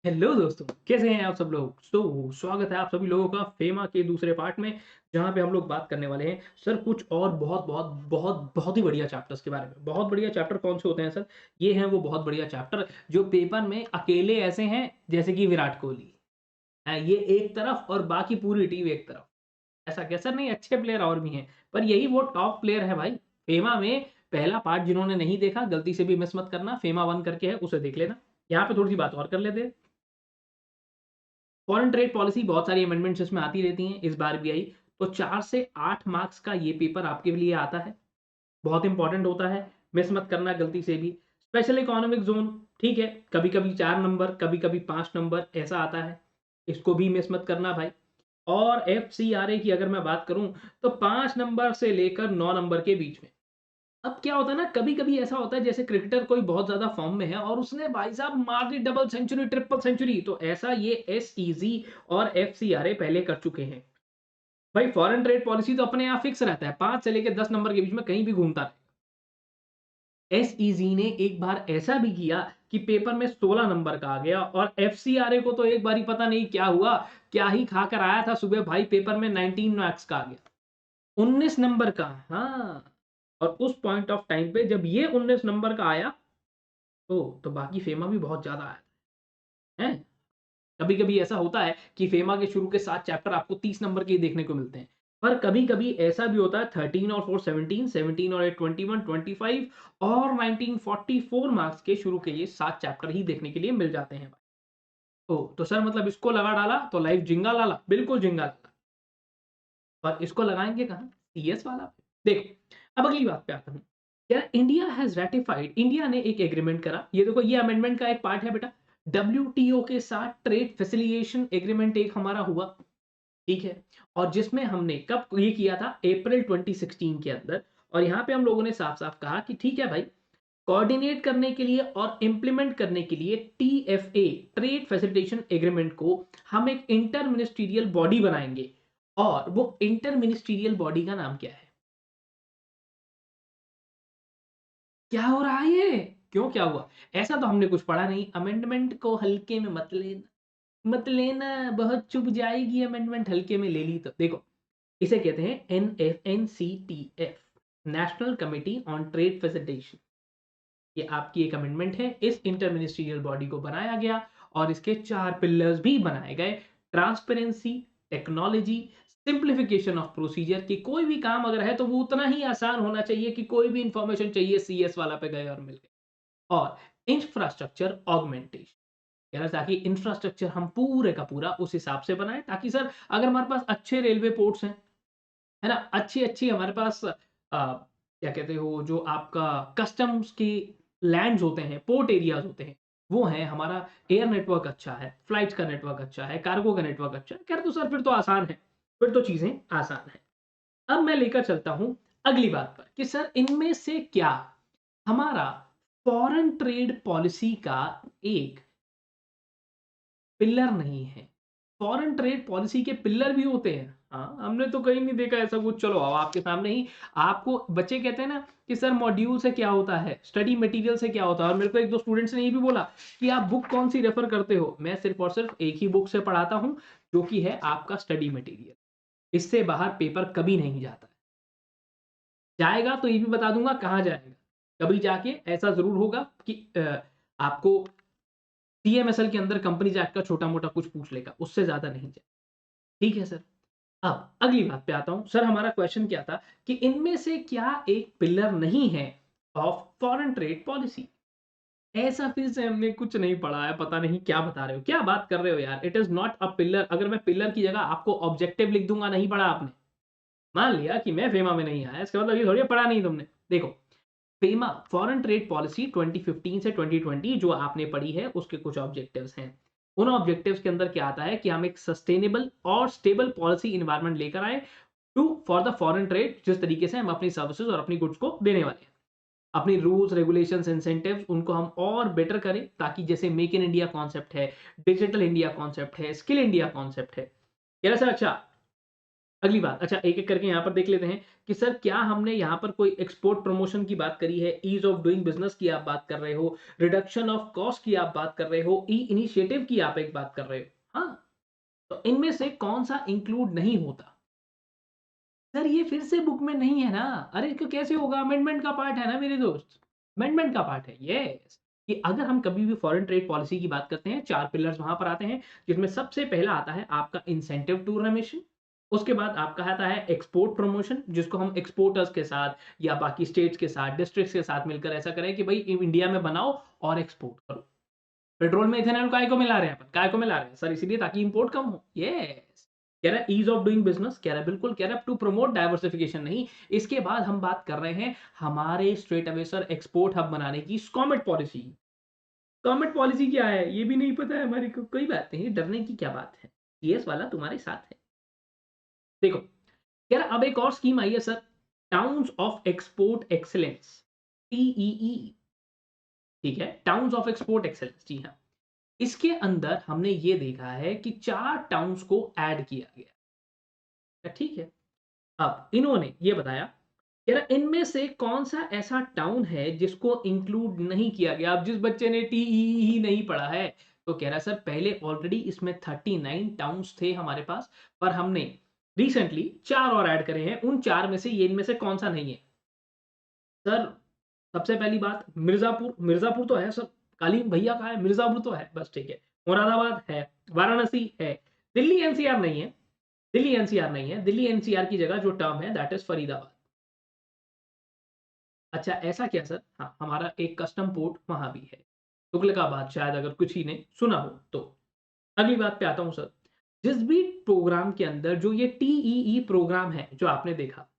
Hello दोस्तों, कैसे हैं आप सब लोग? तो स्वागत है आप सभी लोगों का फेमा के दूसरे पार्ट में, जहाँ पे हम लोग बात करने वाले हैं सर कुछ और बहुत ही बढ़िया चैप्टर्स के बारे में। बहुत बढ़िया चैप्टर कौन से होते हैं सर? ये हैं वो बहुत बढ़िया चैप्टर जो पेपर में अकेले ऐसे हैं जैसे कि विराट कोहली। ये एक तरफ और बाकी पूरी टीम एक तरफ। ऐसा क्या सर? नहीं, अच्छे प्लेयर और भी हैं, पर यही वो टॉप प्लेयर है भाई। फेमा में पहला पार्ट जिन्होंने नहीं देखा गलती से भी मिस मत करना, फेमा 1 करके है उसे देख लेना। यहाँ पे थोड़ी-सी बात और कर लेते हैं। फॉरेन ट्रेड पॉलिसी बहुत सारी अमेंडमेंट्स इसमें आती रहती हैं, इस बार भी आई। तो 4 से 8 मार्क्स का ये पेपर आपके लिए आता है। बहुत इंपॉर्टेंट होता है, मिस मत करना गलती से भी। स्पेशल इकोनॉमिक ज़ोन, ठीक है, कभी-कभी 4 नंबर, कभी-कभी 5 नंबर ऐसा आता है। इसको भी मिस मत करना भाई। और एफसीआरए की अगर मैं बात करूँ, तो 5 नंबर से लेकर 9 नंबर के बीच में। अब क्या होता है ना, कभी-कभी ऐसा होता है जैसे क्रिकेटर कोई बहुत ज़्यादा फ़ॉर्म में है और उसने भाई साहब मार दी डबल सेंचुरी, ट्रिपल सेंचुरी, तो ऐसा ये एसईजी और एफसीआरए पहले कर चुके हैं। भाई फॉरेन ट्रेड पॉलिसी तो अपने यहाँ फिक्स रहता है, 5 से लेके 10 नंबर के बीच में कहीं भी घूमता रहेगा। एसईजी ने एक बार ऐसा भी किया कि पेपर में 16 नंबर का आ गया और एफसीआरए को तो एक बारी पता नहीं क्या हुआ, क्या ही खाकर आया था सुबह भाई, पेपर में 19 मार्क्स का आ गया। 19 नंबर का, हाँ। और उस पॉइंट ऑफ टाइम पे जब ये 19 नंबर का आया, तो बाकी फेमा भी बहुत ज़्यादा आया है। कभी-कभी ऐसा होता है कि फेमा के शुरू के 7 चैप्टर आपको 30 नंबर के ही देखने को मिलते हैं। पर कभी-कभी ऐसा भी होता है 13 और 4 17, 17 और 8 21, 25 और 19 44 मार्क्स के शुरू के ये 7 चैप्टर ही देखने के लिए मिल जाते हैं। तो सर मतलब इसको लगा डाला तो लाइफ जिंगा लाला, बिल्कुल जिंगा लाला। पर इसको लगाएँगे कहाँ? सीएस वाला पे। देखो, अब अगली बात पे आता हूँ। क्या इंडिया हैज़ रैटिफाइड, इंडिया ने एक एग्रीमेंट करा। ये देखो ये अमेंडमेंट का एक पार्ट है बेटा। डब्ल्यूटीओ के साथ ट्रेड फैसिलिटेशन एग्रीमेंट एक हमारा हुआ, ठीक है? और जिसमें हमने कब ये किया था? अप्रैल 2016 के अंदर। और यहाँ पे हम लोगों ने साफ-साफ कहा कि ठीक है भाई, कोऑर्डिनेट करने के लिए और इम्प्लीमेंट करने के लिए टीएफए, ट्रेड फैसिलिटेशन एग्रीमेंट को हम एक इंटर मिनिस्टीरियल बॉडी बनाएँगे। और वो इंटर मिनिस्टीरियल बॉडी का नाम क्या है? क्या हो रहा है ये? क्यों क्या हुआ? ऐसा तो हमने कुछ पढ़ा नहीं, अमेंडमेंट को हल्के में मत लेना, बहुत चुभ जाएगी अमेंडमेंट हल्के में ले ली तो। देखो, इसे कहते हैं NCTF, national committee on trade facilitation. ये आपकी एक अमेंडमेंट है, इस इंटर मिनिस्ट्रियल बॉडी को बनाया गया और इसके 4 पिलर्स भी बनाए गए। Transparency, technology, simplification of procedure, कि कोई भी काम अगर है तो वो उतना ही आसान होना चाहिए कि कोई भी इंफॉर्मेशन चाहिए सीएस वाला पे गए और मिल गए। और इंफ्रास्ट्रक्चर ऑगमेंटेशन, कह रहा ताकि इंफ्रास्ट्रक्चर हम पूरे का पूरा उस हिसाब से बनाएँ ताकि सर अगर हमारे पास अच्छे रेलवे पोर्ट्स हैं, है ना? अच्छी-अच्छी हमारे पास क्या कहते हो जो आपका कस्टम्स की लैंड्स होते हैं, पोर्ट एरियाज़ होते हैं, वो हैं, हमारा एयर नेटवर्क अच्छा है, फ्लाइट्स का नेटवर्क अच्छा है, कार्गो का नेटवर्क अच्छा है, खैर तो सर फिर तो आसान है, फिर तो चीज़ें आसान हैं। अब मैं लेकर चलता हूँ अगली बात पर कि सर इनमें से क्या हमारा फॉरेन ट्रेड पॉलिसी का एक पिलर नहीं है। फॉरेन ट्रेड पॉलिसी के पिलर भी होते हैं। हाँ, हमने तो कहीं नहीं देखा ऐसा कुछ। चलो अब आपके सामने ही आपको बच्चे कहते हैं ना कि सर मॉड्यूल से क्या होता है, स्टडी मटेरियल से क्या होता है। और मेरे को 1-2 स्टूडेंट्स ने ये भी बोला कि आप बुक कौन-सी रेफर करते हो? मैं सिर्फ़ और सिर्फ़ एक ही बुक से पढ़ाता हूँ, जो कि है आपका स्टडी मटेरियल। इससे बाहर पेपर कभी नहीं जाता है। जाएगा तो ये भी बता दूँगा कहाँ जाएगा। कभी जाके ऐसा ज़रूर होगा कि आपको टीएमएसएल के अंदर कंपनीज़ एक्ट का छोटा-मोटा कुछ पूछ लेगा, उससे ज़्यादा नहीं जाए। ठीक है सर। अब अगली बात पे आता हूँ। सर हमारा क्वेश्चन क्या था कि इनमें से क्या एक पिलर नहीं है ऑफ फॉरेन ट्रेड पॉलिसी? ऐसा फिर से हमने कुछ नहीं पढ़ा है, पता नहीं क्या बता रहे हो? क्या बात कर रहे हो यार? It is not a pillar. अगर मैं पिलर की जगह आपको ऑब्जेक्टिव लिख दूँगा, नहीं पढ़ा आपने। मान लिया कि मैं फेमा में नहीं आया, इसका मतलब ये थोड़ी है पढ़ा नहीं तुमने। देखो, फेमा फॉरेन ट्रेड पॉलिसी 2015 से 2020 जो आपने पढ़ी है, उसके कुछ ऑब्जेक्टिव्स हैं। उन ऑब्जेक्टिव्स के अंदर क्या आता है कि हम एक सस्टेनेबल और स्टेबल पॉलिसी एनवायरनमेंट लेकर आए to for the foreign trade, जिस तरीके से हम अपनी सर्विसेज और अपनी गुड्स को देने वाले हैं। अपनी रूल्स, रेगुलेशंस, इंसेंटिव्स उनको हम और बेटर करें ताकि जैसे मेक इन इंडिया कॉन्सेप्ट है, डिजिटल इंडिया कॉन्सेप्ट है, स्किल इंडिया कॉन्सेप्ट है। कह रहे सर अच्छा, अगली बात, अच्छा एक-एक करके यहाँ पर देख लेते हैं कि सर क्या हमने यहाँ पर कोई एक्सपोर्ट प्रमोशन की बात करी है, ईज़ ऑफ डूइंग बिज़नेस की आप बात कर रहे हो, रिडक्शन ऑफ कॉस्ट की आप बात कर रहे हो, ई इनिशिएटिव की आप एक बात कर रहे हो, हाँ? तो इनमें से कौन-सा इंक्लूड नहीं होता? सर ये फिर से बुक में नहीं है ना। अरे क्यों कैसे होगा? अमेंडमेंट का पार्ट है ना मेरे दोस्त। अमेंडमेंट का पार्ट है, यस। कि अगर हम कभी भी फॉरेन ट्रेड पॉलिसी की बात करते हैं, 4 पिलर्स वहाँ पर आते हैं, जिसमें सबसे पहला आता है आपका इंसेंटिव टू रिमिशन। उसके बाद आपका आता है एक्सपोर्ट प्रमोशन, जिसको हम एक्सपोर्टर्स के साथ या बाकी स्टेट्स के साथ, डिस्ट्रिक्ट्स के साथ मिलकर ऐसा करें कि भाई इंडिया में बनाओ और एक्सपोर्ट करो। पेट्रोल में इथेनॉल काय को मिला रहे हैं अपन? काय को मिला रहे हैं? सर इसीलिए ताकि इंपोर्ट कम हो। यस। कह रहा है ईज़ ऑफ डूइंग बिज़नेस, कह रहा है बिल्कुल, कह रहा है टू प्रमोट डाइवर्सिफिकेशन नहीं। इसके बाद हम बात कर रहे हैं हमारे straight away sir export hub बनाने की स्कॉमेट पॉलिसी। स्कॉमेट पॉलिसी क्या है? ये भी नहीं पता है हमारे को। कोई बात नहीं, डरने की क्या बात है? सीएस वाला तुम्हारे साथ है। देखो, कह रहा अब एक और स्कीम आई है sir, towns of export excellence, TEE. ठीक है? टाउन्स ऑफ एक्सपोर्ट एक्सीलेंस, जी हाँ। इसके अंदर हमने ये देखा है कि 4 टाउन्स को ऐड किया गया। ठीक है? अब इन्होंने ये बताया, कह रहा इनमें से कौन-सा ऐसा टाउन है जिसको इंक्लूड नहीं किया गया? अब जिस बच्चे ने टीईई ही नहीं पढ़ा है, तो कह रहा सर पहले ऑलरेडी इसमें 39 टाउन्स थे हमारे पास, पर हमने रिसेंटली 4 और ऐड करे हैं। उन 4 में से ये इनमें से कौन-सा नहीं है? सर सबसे पहली बात मिर्ज़ापुर, मिर्ज़ापुर तो है सर, कालीन भैया का है, मिर्ज़ापुर तो है, बस ठीक है। मुरादाबाद है, वाराणसी है, दिल्ली एनसीआर नहीं है, दिल्ली एनसीआर नहीं है, दिल्ली एनसीआर की जगह जो टर्म है दैट इज़ फरीदाबाद। अच्छा ऐसा क्या सर? हाँ, हमारा एक कस्टम पोर्ट वहाँ भी है। तुगलकाबाद शायद अगर कुछ ही ने सुना हो तो। अगली बात पे आता हूँ सर, जिस भी प्रोग्राम के अंदर जो ये टीईई प्रोग्राम है, जो आपने देखा,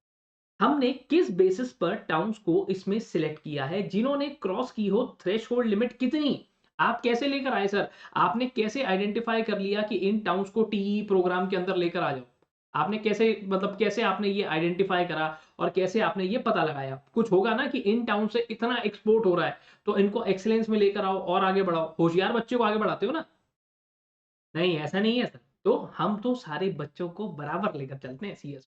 हमने किस बेसिस पर टाउन्स को इसमें सिलेक्ट किया है जिन्होंने क्रॉस की हो थ्रेशोल्ड लिमिट कितनी? आप कैसे लेकर आए सर? आपने कैसे आइडेंटिफाई कर लिया कि इन टाउन्स को टीई प्रोग्राम के अंदर लेकर आ जाओ? आपने कैसे मतलब कैसे आपने ये आइडेंटिफाई करा और कैसे आपने ये पता लगाया? कुछ होगा ना कि इन टाउन से इतना एक्सपोर्ट हो रहा है, तो इनको एक्सीलेंस में लेकर आओ और आगे बढ़ाओ। होशियार बच्चे को आगे बढ़ाते हो ना? नहीं, ऐसा नहीं है सर। तो हम तो सारे बच्चों को बराबर लेकर चलते हैं सीएस।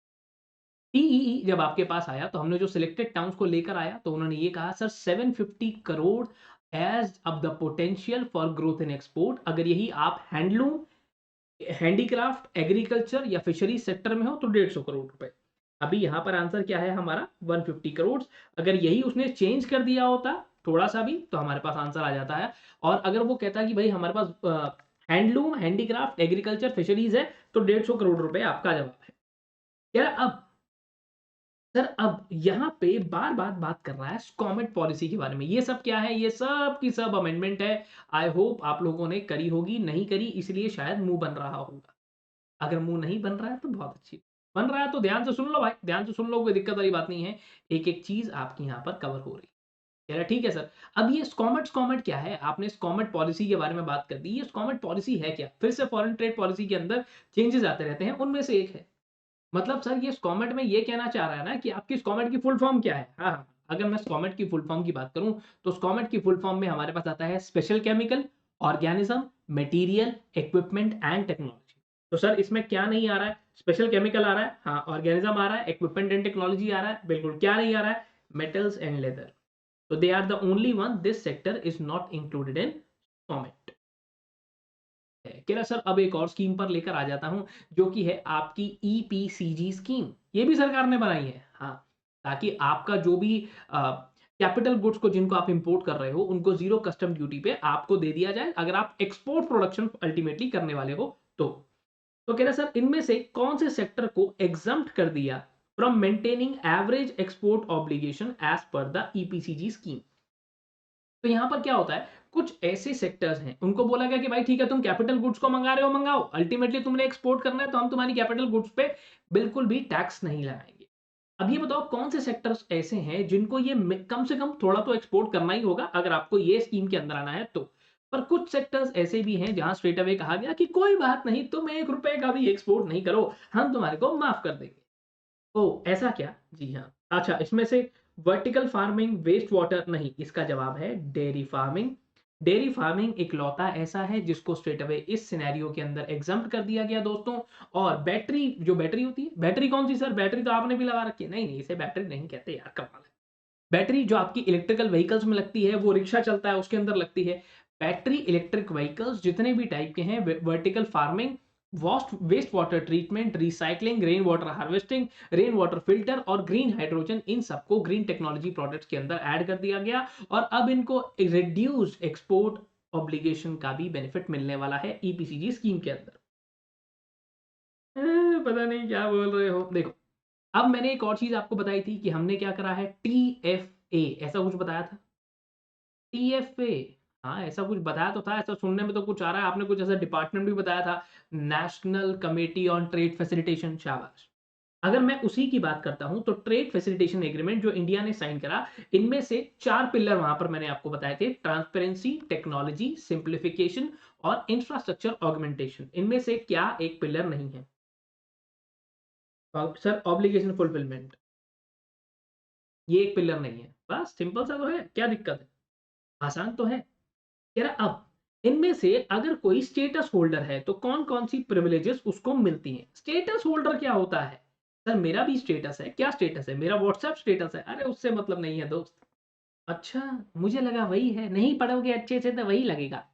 टीईई जब आपके पास आया तो हमने जो सिलेक्टेड टाउन्स को लेकर आया तो उन्होंने ये कहा सर 750 करोड़ एज अब the potential for growth in export. अगर यही आप हैंडलूम, हैंडीक्राफ्ट, एग्रीकल्चर या फिशरी सेक्टर में हो तो 150 करोड़ रुपए। अभी यहाँ पर आंसर क्या है हमारा 150 करोड़। अगर यही उसने चेंज कर दिया होता थोड़ा सा भी तो हमारे पास आंसर आ जाता है। और अगर वो कहता कि भाई हमारे पास हैंडलूम, हैंडीक्राफ्ट, एग्रीकल्चर, फिशरीज है तो 150 करोड़ रुपए आपका जवाब है। यार अब सर अब यहाँ पे बार-बार बात कर रहा है स्कॉमेट पॉलिसी के बारे में। ये सब क्या है? ये सब की सब अमेंडमेंट है। आई होप आप लोगों ने करी होगी, नहीं करी इसलिए शायद मुँह बन रहा होगा। अगर मुँह नहीं बन रहा है तो बहुत अच्छी, बन रहा है तो ध्यान से सुन लो भाई, ध्यान से सुन लो, कोई दिक्कत वाली बात नहीं है। एक-एक चीज़ आपकी यहाँ पर कवर हो रही है। कह रहा ठीक है सर। अब ये स्कॉमेट स्कॉमेट क्या है? आपने स्कॉमेट पॉलिसी के बारे में बात कर दी। ये स्कॉमेट पॉलिसी है क्या? फिर से फॉरेन ट्रेड पॉलिसी के अंदर चेंजेज़ आते रहते हैं, उनमें से एक है। मतलब सर ये स्कॉमेट में ये कहना चाह रहा है ना कि आपकी स्कॉमेट की फुल फॉर्म क्या है? हाँ, हाँ। अगर मैं स्कॉमेट की फुल फॉर्म की बात करूँ, तो स्कॉमेट की फुल फॉर्म में हमारे पास आता है special chemical, organism, material, equipment and technology. तो सर इसमें क्या नहीं आ रहा है? स्पेशल केमिकल आ रहा है, हाँ, ऑर्गेनिज्म आ रहा है, इक्विपमेंट एंड टेक्नोलॉजी आ रहा है, बिल्कुल। क्या नहीं आ रहा है? Metals and leather. तो they are the only one this sector is not included in SCOMET. है। कह रहा सर अब एक और स्कीम पर लेकर आ जाता हूँ जो कि है आपकी ईपीसीजी स्कीम। ये भी सरकार ने बनाई है, हाँ, ताकि आपका जो भी कैपिटल गुड्स को जिनको आप इंपोर्ट कर रहे हो उनको जीरो कस्टम ड्यूटी पे आपको दे दिया जाए अगर आप एक्सपोर्ट प्रोडक्शन अल्टीमेटली करने वाले हो तो। तो कह रहा सर इनमें से कौन से सेक्टर को एग्जम्प्ट कर दिया from maintaining average export obligation as per the EPCG scheme. तो यहाँ पर क्या होता है, कुछ ऐसे सेक्टर्स हैं उनको बोला गया कि भाई ठीक है तुम कैपिटल गुड्स को मंगा रहे हो मंगाओ, अल्टीमेटली तुमने एक्सपोर्ट करना है तो हम तुम्हारी कैपिटल गुड्स पे बिल्कुल भी टैक्स नहीं लगाएंगे। अब ये बताओ कौन से सेक्टर्स ऐसे हैं जिनको ये कम से कम थोड़ा तो एक्सपोर्ट करना ही होगा अगर आपको ये स्कीम के अंदर आना है तो। पर कुछ सेक्टर्स ऐसे भी हैं जहां स्ट्रेट अवे कहा गया कि कोई बात नहीं, तुम 1 रुपए का भी एक्सपोर्ट नहीं करो, हम तुम्हारे को माफ कर देंगे। ओह! ऐसा क्या? जी हाँ। अच्छा इसमें से वर्टिकल फार्मिंग, वेस्ट वाटर नहीं, इसका जवाब है डेयरी फार्मिंग, डेयरी फार्मिंग इकलौता ऐसा है जिसको स्ट्रेट अवे इस सिनेरियो के अंदर एग्जम्प्ट कर दिया गया दोस्तों। और बैटरी, जो बैटरी होती है, बैटरी कौन सी सर, बैटरी तो आपने भी लगा रखी है, नहीं नहीं इसे बैटरी नहीं कहते यार, कमाल है। बैटरी जो आपकी इलेक्ट्रिकल व्हीकल्स में लगती है, वो रिक्शा चलता है उसके अंदर लगती है। बैटरी इलेक्ट्रिक व्हीकल्स जितने भी टाइप के हैं, vertical farming, waste water treatment, recycling, rain water harvesting, rain water filter और ग्रीन हाइड्रोजन, इन सबको ग्रीन टेक्नोलॉजी प्रोडक्ट्स के अंदर ऐड कर दिया गया। और अब इनको रिड्यूस्ड एक्सपोर्ट ऑब्लिगेशन का भी बेनिफिट मिलने वाला है ईपीसीजी स्कीम के अंदर। पता नहीं क्या बोल रहे हो। देखो, अब मैंने एक और चीज आपको बताई थी कि हमने क्या करा है, टीएफए ऐसा कुछ बताया था। टीएफए, हाँ ऐसा कुछ बताया तो था, ऐसा सुनने में तो कुछ आ रहा है, आपने कुछ ऐसा डिपार्टमेंट भी बताया था, national committee on trade facilitation. शाबाश। अगर मैं उसी की बात करता हूं तो ट्रेड फैसिलिटेशन एग्रीमेंट जो इंडिया ने साइन करा, इनमें से 4 पिलर वहां पर मैंने आपको बताए थे, ट्रांसपेरेंसी, टेक्नोलॉजी, सिंप्लीफिकेशन और इंफ्रास्ट्रक्चर ऑगमेंटेशन। इनमें से क्या एक पिलर नहीं है? सर ऑब्लिगेशन फुलफिलमेंट, ये एक पिलर नहीं है। बस सिंपल सा तो है, क्या दिक्कत है, आसान तो है। कह रहा अब इनमें से अगर कोई स्टेटस होल्डर है तो कौन कौन सी प्रिविलेजेस उसको मिलती हैं। स्टेटस होल्डर क्या होता है? सर मेरा भी स्टेटस है। क्या स्टेटस है? मेरा व्हाट्सएप स्टेटस है। अरे उससे मतलब नहीं है दोस्त। अच्छा, मुझे लगा वही है, नहीं पढ़ोगे अच्छे से तो वही लगेगा।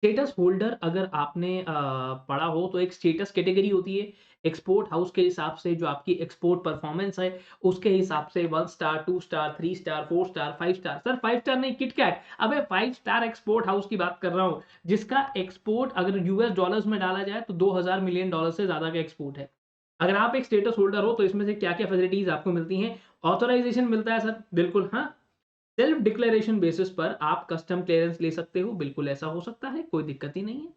स्टेटस होल्डर अगर आपने पढ़ा हो तो एक स्टेटस कैटेगरी होती है, एक्सपोर्ट हाउस के हिसाब से जो आपकी एक्सपोर्ट परफॉर्मेंस है उसके हिसाब से 1 star, 2 star, 3 star, 4 star, 5 star. Sir 5 star नहीं, किटकैट। अबे 5 स्टार एक्सपोर्ट हाउस की बात कर रहा हूं, जिसका एक्सपोर्ट अगर यूएस डॉलर्स में डाला जाए तो 2000 मिलियन डॉलर से ज्यादा का एक्सपोर्ट है। अगर आप एक स्टेटस होल्डर हो तो इसमें से क्या क्या फैसिलिटीज आपको मिलती हैं? ऑथराइजेशन मिलता है सर, बिल्कुल हाँ। सेल्फ डिक्लेरेशन बेसिस पर आप कस्टम क्लियरेंस ले सकते हो, बिल्कुल ऐसा हो सकता है, कोई दिक्कत ही नहीं है।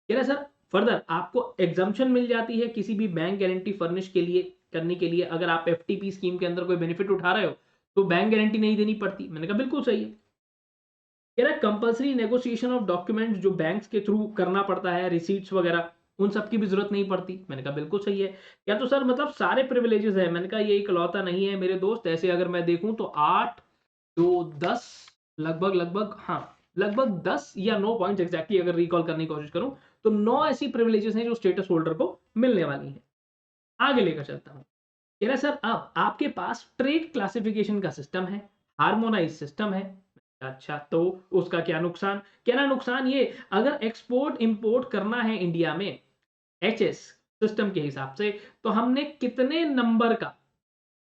कह रहा सर फर्दर आपको एग्जाम्पशन मिल जाती है किसी भी बैंक गारंटी फर्निश के लिए, करने के लिए। अगर आप एफटीपी स्कीम के अंदर कोई बेनिफिट उठा रहे हो तो बैंक गारंटी नहीं देनी पड़ती। मैंने कहा बिल्कुल सही है। कह रहा कंपलसरी नेगोशिएशन ऑफ डॉक्यूमेंट्स जो बैंक्स के थ्रू करना पड़ता है, रिसीट्स वगैरह, उन सब की भी जरूरत नहीं पड़ती। मैंने कहा बिल्कुल सही है। क्या तो सर मतलब सारे प्रिविलेजेस है? मैंने कहा ये इकलौता नहीं है मेरे दोस्त, ऐसे अगर मैं देखूं तो 8, 2, 10, लगभग लगभग हाँ, लगभग 10 या 9 पॉइंट्स एग्जैक्टली अगर रिकॉल करने की कोशिश करूं तो 9 ऐसी प्रिविलेजेस हैं जो स्टेटस होल्डर को मिलने वाली हैं। आगे लेकर चलता हूं। कह रहा सर अब आपके पास ट्रेड क्लासिफिकेशन का सिस्टम है, हार्मोनाइज सिस्टम है। अच्छा तो उसका क्या नुकसान? कह रहा नुकसान ये, अगर एक्सपोर्ट इंपोर्ट करना है इंडिया में एचएस सिस्टम के हिसाब से, तो हमने कितने नंबर का,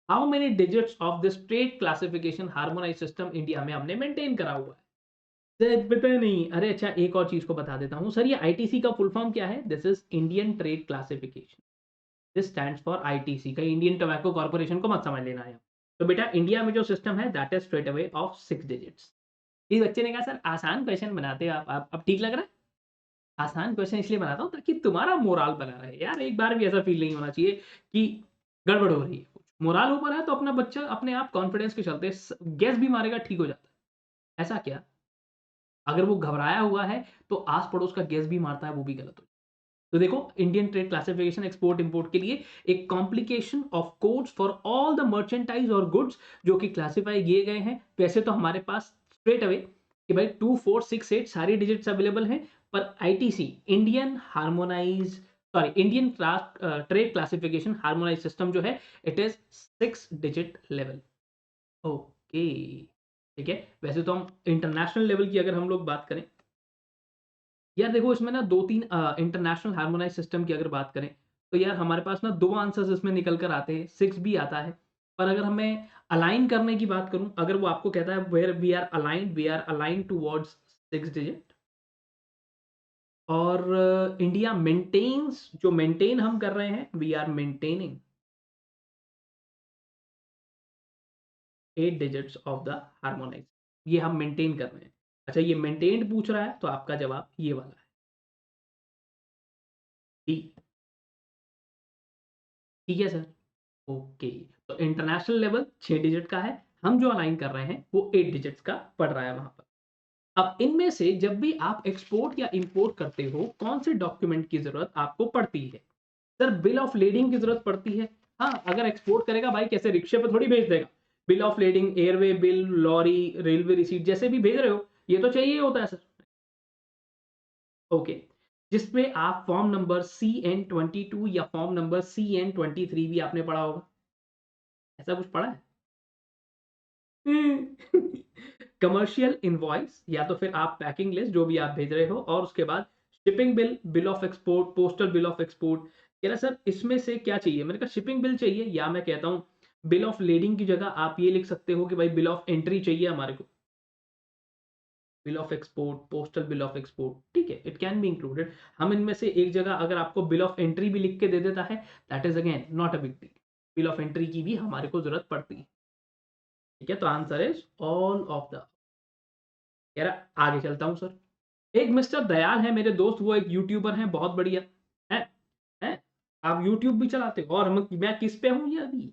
how many digits of this trade classification harmonise system India में हमने मेंटेन करा हुआ है? सर पता नहीं। अरे अच्छा एक और चीज को बता देता हूं सर, ये आईटीसी का फुल फॉर्म क्या है? This is Indian trade classification. This stands for ITC, कहीं इंडियन टोबैको कॉर्पोरेशन को मत समझ लेना है। तो बेटा इंडिया में जो सिस्टम है that is straight away of 6 digits. इस बच्चे ने कहा सर आसान क्वेश्चन बनाते हो आप, अब ठीक लग रहा है? आसान क्वेश्चन इसलिए बनाता हूँ ताकि तुम्हारा मोराल बना रहे यार, एक बार भी ऐसा फील नहीं होना चाहिए कि गड़बड़ हो रही है कुछ। मोराल ऊपर है तो अपना बच्चा अपने आप कॉन्फिडेंस के चलते गैस भी मारेगा, ठीक हो जाता है। ऐसा क्या, अगर वो घबराया हुआ है तो आस पड़ोस का गैस भी मारता है, वो भी गलत हो। तो देखो Indian trade classification export import के लिए एक complication of codes for all the merchandise और गुड्स जो कि क्लासिफाई किए गए हैं। वैसे तो हमारे पास स्ट्रेट अवे कि भाई 2, 4, 6, 8 सारी डिजिट्स अवेलेबल हैं, पर ITC Indian harmonise, sorry Indian trade classification harmonise system जो है it is 6 digit level. Okay ठीक है। वैसे तो हम इंटरनेशनल लेवल की अगर हम लोग बात करें, यार देखो इसमें ना 2-3 इंटरनेशनल हार्मोनाइज सिस्टम की अगर बात करें तो यार हमारे पास ना 2 आंसर्स इसमें निकल कर आते हैं, 6 भी आता है। पर अगर हमें अलाइन करने की बात करूं, अगर वो आपको कहता है where we are aligned towards 6 digit, और इंडिया मेंटेन्स, जो मेंटेन हम कर रहे हैं, we are maintaining 8 digits of the harmonise, ये हम मेंटेन कर रहे हैं। अच्छा ये मेंटेन्ड पूछ रहा है तो आपका जवाब ये वाला है, ठीक। ठीक है सर, ओके। तो इंटरनेशनल लेवल 6 डिजिट का है, हम जो अलाइन कर रहे हैं वो 8 डिजिट्स का पड़ रहा है वहां पर। अब इनमें से जब भी आप एक्सपोर्ट या इंपोर्ट करते हो कौन से डॉक्यूमेंट की जरूरत आपको पड़ती है? सर बिल ऑफ लेडिंग की जरूरत पड़ती है। हाँ अगर एक्सपोर्ट करेगा भाई, कैसे रिक्शे पे थोड़ी भेज देगा, bill of lading, airway bill, lorry, railway receipt जैसे भी भेज रहे हो, ये तो चाहिए होता है सर। ओके, जिसमें आप फॉर्म नंबर CN22 या फॉर्म नंबर CN23 भी आपने पढ़ा होगा, ऐसा कुछ पढ़ा है? कमर्शियल इनवॉइस या तो फिर आप पैकिंग लिस्ट जो भी आप भेज रहे हो, और उसके बाद shipping bill, bill of export, postal bill of export. कह रहा सर इसमें से क्या चाहिए? मैंने कहा शिपिंग बिल चाहिए, या मैं कहता हूँ बिल ऑफ लेडिंग की जगह आप ये लिख सकते हो कि भाई बिल ऑफ एंट्री चाहिए हमारे को, bill of export, postal bill of export, ठीक है, इट कैन बी इंक्लूडेड। हम इनमें से एक जगह अगर आपको बिल ऑफ एंट्री भी लिख के दे देता है, that is again not a big deal, bill of entry की भी हमारे को जरूरत पड़ती है। ठीक है, तो answer is all of the. कह रहा आगे चलता हूँ सर, एक मिस्टर दयाल है मेरे दोस्त, वो एक यूट्यूबर हैं बहुत बढ़िया है, है? आप यूट्यूब भी चलाते हो, और मैं किस पे हूँ ये अभी।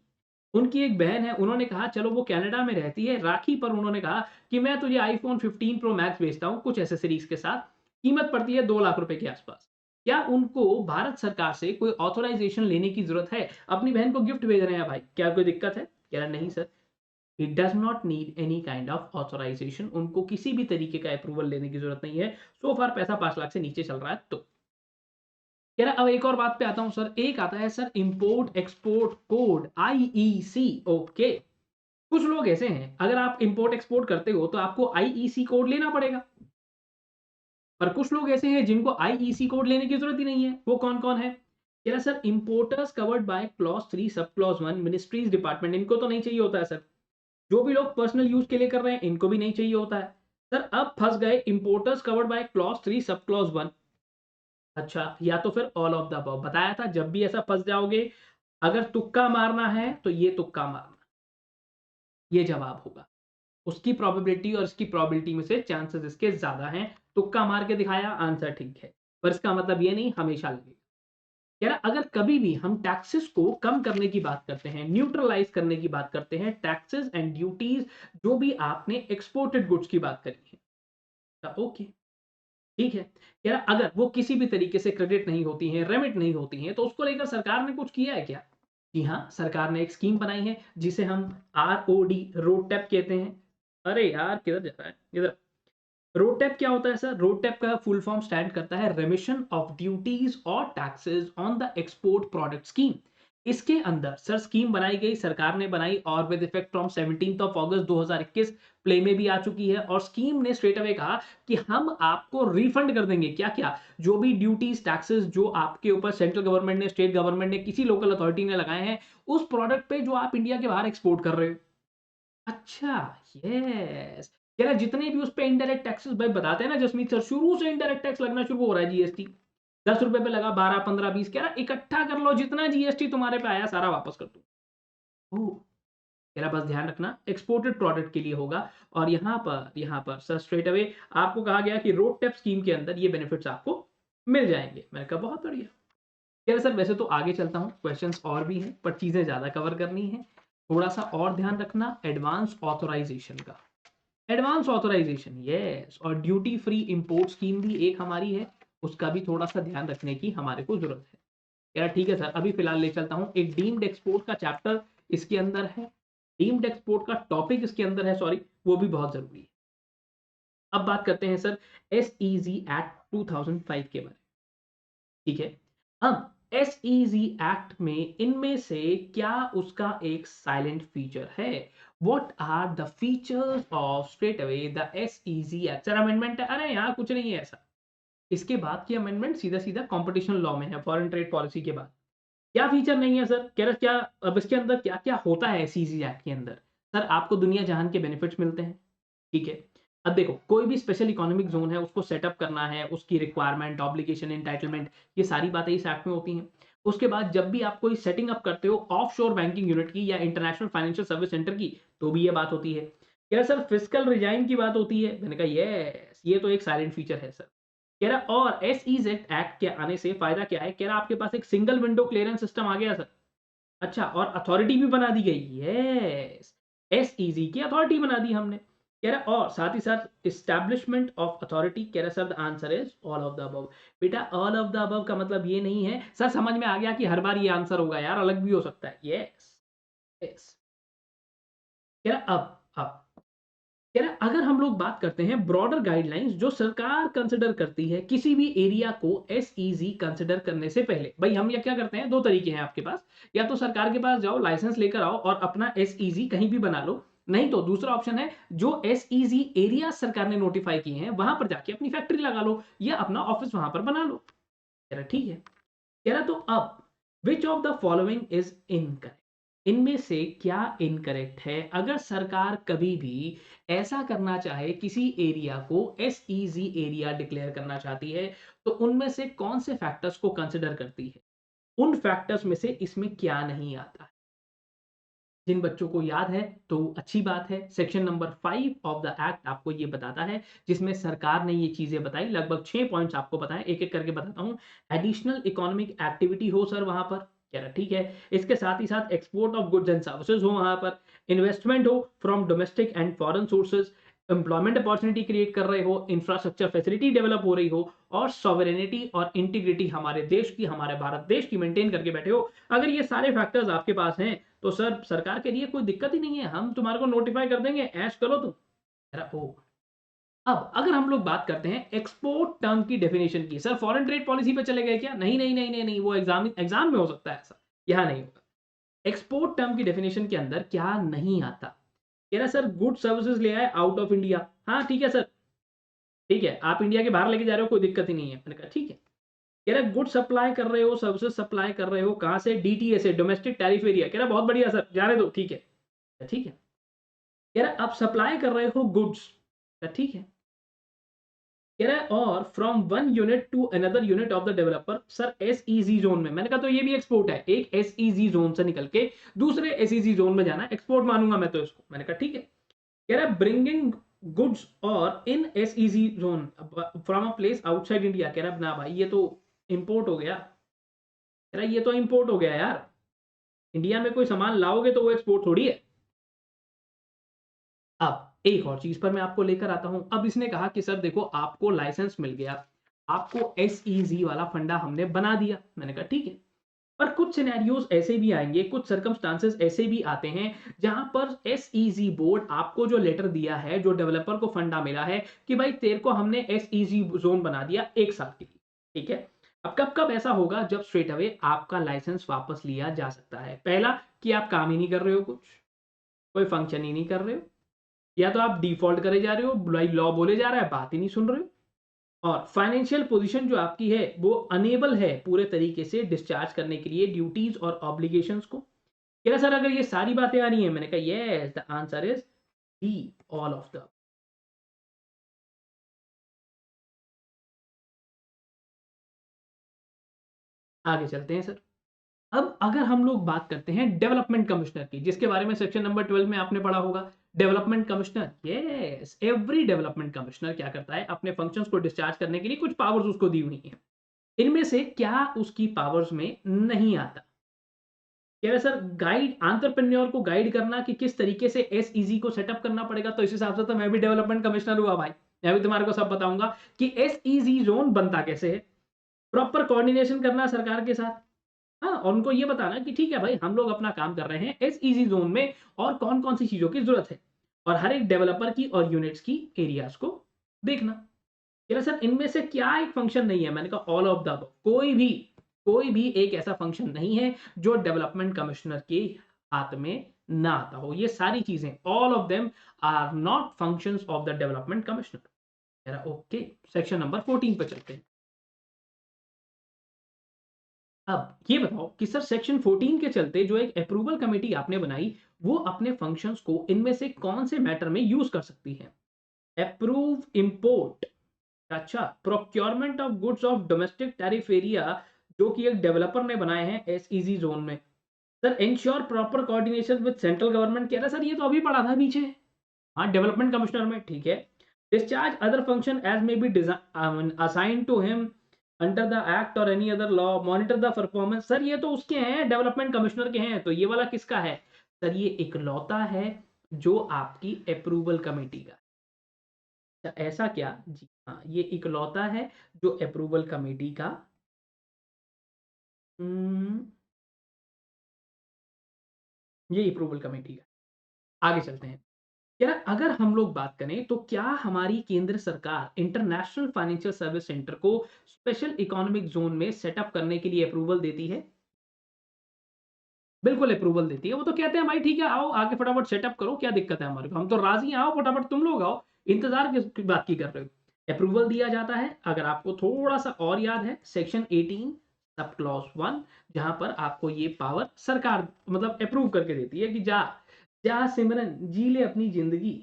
उनकी एक बहन है, उन्होंने कहा चलो वो कनाडा में रहती है, राखी पर उन्होंने कहा कि मैं तुझे आईफोन 15 प्रो मैक्स बेचता हूँ कुछ एसेसरीज के साथ, कीमत पड़ती है 2 लाख रुपए के आसपास। क्या उनको भारत सरकार से कोई ऑथोराइजेशन लेने की जरूरत है? अपनी बहन को गिफ्ट भेज रहे हैं भाई, क्या कोई दिक्कत है? कह रहा नहीं sir, it does not need any kind of authorisation, उनको किसी भी तरीके का अप्रूवल लेने की जरूरत नहीं है, सो फार पैसा 5 लाख से नीचे चल रहा है तो। कह रहा अब एक और बात पे आता हूं सर, एक आता है sir import export code, IEC। Okay, कुछ लोग ऐसे हैं, अगर आप इंपोर्ट एक्सपोर्ट करते हो तो आपको IEC कोड लेना पड़ेगा, पर कुछ लोग ऐसे हैं जिनको IEC कोड लेने की जरूरत ही नहीं है। वो कौन कौन है? कह रहा sir importers covered by clause 3 sub clause 1 ministries department, इनको तो नहीं चाहिए होता है सर। जो भी लोग पर्सनल यूज के लिए कर रहे हैं इनको भी नहीं चाहिए होता है। सर अब फंस गए importers covered by clause 3 sub clause 1। अच्छा, या तो फिर ऑल ऑफ द अबव। बताया था जब भी ऐसा फंस जाओगे, अगर तुक्का मारना है तो ये तुक्का मारना, ये जवाब होगा। उसकी प्रोबेबिलिटी और इसकी प्रोबेबिलिटी में से चांसेस इसके ज्यादा हैं। तुक्का मार के दिखाया, आंसर ठीक है, पर इसका मतलब ये नहीं हमेशा लगेगा। कह रहा अगर कभी भी हम टैक्सेस को कम करने की बात करते हैं, न्यूट्रलाइज करने की बात करते हैं, टैक्सेस एंड ड्यूटीज जो भी आपने एक्सपोर्टेड गुड्स की बात करी है, तो ओके, ठीक है। कह रहा अगर वो किसी भी तरीके से क्रेडिट नहीं होती हैं, रेमिट नहीं होती हैं, तो उसको लेकर सरकार ने कुछ किया है क्या? जी हाँ, सरकार ने एक स्कीम बनाई है जिसे हम ROD, रोड टैप कहते हैं। अरे यार किधर जा रहा है, इधर। रोड टैप क्या होता है सर? रोड टैप का फुल फॉर्म स्टैंड करता है रेमिशन ऑफ ड्यूटीज और taxes on the export product scheme. इसके अंदर सर स्कीम बनाई गई, सरकार ने बनाई, और with effect from 17 August 2021 play में भी आ चुकी है। और स्कीम ने स्ट्रेट अवे कहा कि हम आपको रिफंड कर देंगे क्या क्या, जो भी ड्यूटीज टैक्सेस जो आपके ऊपर सेंट्रल गवर्नमेंट ने, स्टेट गवर्नमेंट ने, किसी लोकल अथॉरिटी ने लगाए हैं उस प्रोडक्ट पे जो आप इंडिया के बाहर एक्सपोर्ट कर रहे हो। अच्छा, यस। कह रहा जितने भी उस पे इनडायरेक्ट टैक्सेस भाई, बताते हैं ना जसमीत सर, शुरू से इनडायरेक्ट टैक्स लगना शुरू हो रहा है, जीएसटी 10 रुपए पे लगा, 12, 15, 20। कह रहा इकट्ठा कर लो, जितना जीएसटी तुम्हारे पे आया सारा वापस कर दो। कह रहा बस ध्यान रखना एक्सपोर्टेड प्रोडक्ट के लिए होगा। और यहाँ पर सर स्ट्रेट अवे आपको कहा गया कि रोड टैप स्कीम के अंदर ये बेनिफिट्स आपको मिल जाएंगे। मैंने कहा बहुत बढ़िया। कह रहा सर वैसे तो आगे चलता हूँ, क्वेश्चंस और भी हैं पर चीजें ज्यादा कवर करनी है, थोड़ा सा और ध्यान रखना एडवांस ऑथोराइजेशन का। एडवांस ऑथोराइजेशन, यस, और ड्यूटी फ्री इंपोर्ट स्कीम भी एक हमारी है, उसका भी थोड़ा सा ध्यान रखने की हमारे को जरूरत है। यार ठीक है सर, अभी फिलहाल ले चलता हूँ, एक डीम्ड एक्सपोर्ट का चैप्टर इसके अंदर है, डीम्ड एक्सपोर्ट का टॉपिक इसके अंदर है, सॉरी, वो भी बहुत जरूरी है। अब बात करते हैं सर SEZ एक्ट 2005 के बारे में, ठीक है। अब SEZ एक्ट में इनमें से क्या उसका एक साइलेंट फीचर है? What are the features of straight away the SEZ act? Sir amendment है, अरे यहाँ कुछ नहीं है ऐसा। इसके बाद की अमेंडमेंट सीधा सीधा कंपटीशन लॉ में है, फॉरेन ट्रेड पॉलिसी के बाद। क्या फीचर नहीं है सर? कह रहा क्या, अब इसके अंदर क्या क्या होता है SEZ एक्ट के अंदर? सर आपको दुनिया जहान के बेनिफिट्स मिलते हैं, ठीक है। अब देखो, कोई भी स्पेशल इकोनॉमिक जोन है उसको सेटअप करना है, उसकी रिक्वायरमेंट, ऑब्लिगेशन, एंटाइटलमेंट, ये सारी बातें इस एक्ट में होती हैं। उसके बाद जब भी आप कोई सेटिंग अप करते हो ऑफशोर बैंकिंग यूनिट की या इंटरनेशनल फाइनेंशियल सर्विस सेंटर की, तो भी ये बात होती है। कह रहा सर फिजिकल रिजाइन की बात होती है, मैंने कहा यस, ये तो एक साइलेंट फीचर है सर। कह रहा और SEZ एक्ट के आने से फायदा क्या है? कह रहा आपके पास एक सिंगल विंडो क्लियरेंस सिस्टम आ गया सर। अच्छा, और अथॉरिटी भी बना दी गई, यस, SEZ की अथॉरिटी बना दी हमने। कह रहा और साथ ही साथ इस्टेब्लिशमेंट ऑफ अथॉरिटी। कह रहा sir the answer is all of the above. बेटा ऑल ऑफ द अबव का मतलब ये नहीं है सर, समझ में आ गया कि हर बार ये आंसर होगा यार, अलग भी हो सकता है, यस, यस। कह रहा अब कह रहा है अगर हम लोग बात करते हैं ब्रॉडर गाइडलाइंस जो सरकार कंसिडर करती है किसी भी एरिया को एसईजी कंसिडर करने से पहले, भाई हम ये क्या करते हैं, दो तरीके हैं आपके पास, या तो सरकार के पास जाओ लाइसेंस लेकर आओ और अपना एसईजी कहीं भी बना लो, नहीं तो दूसरा ऑप्शन है जो एसईजी एरिया सरकार ने नोटिफाई किए हैं वहां पर जाके अपनी फैक्ट्री लगा लो या अपना ऑफिस वहां पर बना लो। कह रहा ठीक है, कह रहा तो अब which of the following is incorrect, इनमें से क्या इनकरेक्ट है। अगर सरकार कभी भी ऐसा करना चाहे किसी एरिया को एसईजी एरिया डिक्लेयर करना चाहती है तो उनमें से कौन से फैक्टर्स को कंसिडर करती है, उन फैक्टर्स में से इसमें क्या नहीं आता है। जिन बच्चों को याद है तो अच्छी बात है, section number 5 of the act आपको ये बताता है, जिसमें सरकार ने ये चीजें बताई, लगभग 6 पॉइंट्स आपको बताएं, एक एक करके बताता हूं। एडिशनल इकोनॉमिक एक्टिविटी हो सर वहां पर, कह रहा ठीक है, इसके साथ ही साथ export of goods and services हो वहां पर, इन्वेस्टमेंट हो from domestic and foreign sources, employment opportunity create कर रहे हो, इंफ्रास्ट्रक्चर फैसिलिटी डेवलप हो रही हो, और सॉवरेनिटी और इंटीग्रिटी हमारे देश की, हमारे भारत देश की मेंटेन करके बैठे हो। अगर ये सारे फैक्टर्स आपके पास हैं तो सर सरकार के लिए कोई दिक्कत ही नहीं है, हम तुम्हारे को नोटिफाई कर देंगे, ऐश करो तुम। ओ, अब अगर हम लोग बात करते हैं एक्सपोर्ट टर्म की डेफिनेशन की, सर फॉरेन ट्रेड पॉलिसी पे चले गए क्या, नहीं नहीं नहीं नहीं नहीं, वो एग्जाम एग्जाम में हो सकता है ऐसा, यहां नहीं होगा। एक्सपोर्ट टर्म की डेफिनेशन के अंदर क्या नहीं आता, कह रहा सर गुड सर्विसेज ले आए आउट ऑफ इंडिया, हाँ ठीक है सर, ठीक है आप इंडिया के बाहर लेके जा रहे हो कोई दिक्कत ही नहीं है, मैंने कहा ठीक है। कह रहा गुड सप्लाई कर रहे हो, सर्विसेज सप्लाई कर रहे हो, कहां से, डीटीए से, डोमेस्टिक टैरिफ एरिया, कह रहा बहुत बढ़िया सर जाने दो, ठीक है ठीक है। कह रहा आप सप्लाई कर रहे हो गुड्स, ठीक है। कह रहा है और from one unit to another unit of the developer, sir SEZ zone में, मैंने कहा तो ये भी एक्सपोर्ट है, एक एसईजी जोन से निकल के दूसरे एसईजी जोन में जाना, एक्सपोर्ट मानूंगा मैं तो इसको, मैंने कहा ठीक है। कह रहा है ब्रिंगिंग गुड्स और in SEZ zone from a place outside India, कह रहा ना भाई ये तो इंपोर्ट हो गया, कह रहा ये तो इंपोर्ट हो गया यार, इंडिया में कोई सामान लाओगे तो वो एक्सपोर्ट थोड़ी है। अब एक और चीज पर मैं आपको लेकर आता हूं, अब इसने कहा कि सर देखो आपको लाइसेंस मिल गया, आपको एसईजी वाला फंडा हमने बना दिया, मैंने कहा ठीक है। पर कुछ सिनेरियोज ऐसे भी आएंगे, कुछ सर्कमस्टांसेस ऐसे भी आते हैं जहां पर एसईजी बोर्ड आपको जो लेटर दिया है, जो डेवलपर को फंडा मिला है कि भाई तेरे को हमने एसईजी जोन बना दिया 1 साल के लिए, ठीक है। अब कब कब ऐसा होगा, जब स्ट्रेट अवे आपका लाइसेंस वापस लिया जा सकता है। पहला कि आप काम ही नहीं कर रहे हो, कुछ कोई फंक्शन ही नहीं कर रहे हो, या तो आप डिफॉल्ट करे जा रहे हो, भाई लॉ बोले जा रहा है बात ही नहीं सुन रहे हो, और फाइनेंशियल पोजीशन जो आपकी है वो अनेबल है पूरे तरीके से डिस्चार्ज करने के लिए ड्यूटीज और ऑब्लिगेशंस को। क्या सर अगर ये सारी बातें आ रही हैं, मैंने कहा yes the answer is D, all of the. आगे चलते हैं सर। अब अगर हम लोग बात करते हैं डेवलपमेंट कमिश्नर की, जिसके बारे में सेक्शन नंबर 12 में आपने पढ़ा होगा, development commissioner, yes every development commissioner क्या करता है, अपने फंक्शंस को डिस्चार्ज करने के लिए कुछ पावर्स उसको दी हुई हैं, इनमें से क्या उसकी पावर्स में नहीं आता। कह रहे सर गाइड एंटरप्रेन्योर को गाइड करना कि किस तरीके से एसईजी को सेटअप करना पड़ेगा, तो इस हिसाब से तो मैं भी डेवलपमेंट कमिश्नर हुआ भाई, मैं भी तुम्हारे को सब बताऊंगा कि एसईजी जोन बनता कैसे है, प्रॉपर कोऑर्डिनेशन करना सरकार के साथ, हाँ, और उनको ये बताना कि ठीक है भाई हम लोग अपना काम कर रहे हैं एसईजी जोन में और कौन कौन सी चीजों की जरूरत है, और हर एक डेवलपर की और यूनिट्स की एरियाज को देखना। यार सर इनमें से क्या एक फंक्शन नहीं है, मैंने कहा ऑल ऑफ द अबव, कोई भी एक ऐसा फंक्शन नहीं है जो डेवलपमेंट कमिश्नर के हाथ में ना आता हो, ये सारी चीजें all of them are not functions of the development commissioner. Okay, section number 14 पे चलते हैं। अब ये बताओ कि सर सेक्शन 14 के चलते जो एक अप्रूवल कमेटी आपने बनाई वो अपने फंक्शंस को इनमें से कौन से मैटर में यूज कर सकती है। अप्रूव इंपोर्ट, अच्छा procurement of goods of domestic tariff area जो कि एक डेवलपर ने बनाए हैं एसईजी जोन में। Sir ensure proper coordination with central government, कह रहा सर ये तो अभी पढ़ा था पीछे, हाँ डेवलपमेंट कमिश्नर में, ठीक है। Discharge other function as may be assigned to him under the act और any other law, monitor the performance, sir ये तो उसके हैं डेवलपमेंट कमिश्नर के हैं, तो ये वाला किसका है, सर ये इकलौता है जो आपकी अप्रूवल कमेटी का। अच्छा ऐसा क्या, जी हाँ ये इकलौता है जो अप्रूवल कमेटी का, हम्म, ये अप्रूवल कमेटी का। आगे चलते हैं। कह रहा अगर हम लोग बात करें तो क्या हमारी केंद्र सरकार इंटरनेशनल फाइनेंशियल सर्विस सेंटर को स्पेशल इकोनॉमिक जोन में सेटअप करने के लिए अप्रूवल देती है? बिल्कुल अप्रूवल देती है। वो तो कहते हैं भाई ठीक है आओ आके फटाफट सेटअप करो, क्या दिक्कत है हमारे को? हम तो राज़ी हैं, आओ फटाफट तुम लोग आओ, इंतज़ार किस बात की कर रहे हो? अप्रूवल दिया जाता है, अगर आपको थोड़ा-सा और याद है सेक्शन 18 सब क्लॉज़ 1 जहाँ पर आपको ये पावर सरकार मतलब अप्रूव करके देती है कि जा, जा सिमरन जी ले अपनी ज़िंदगी।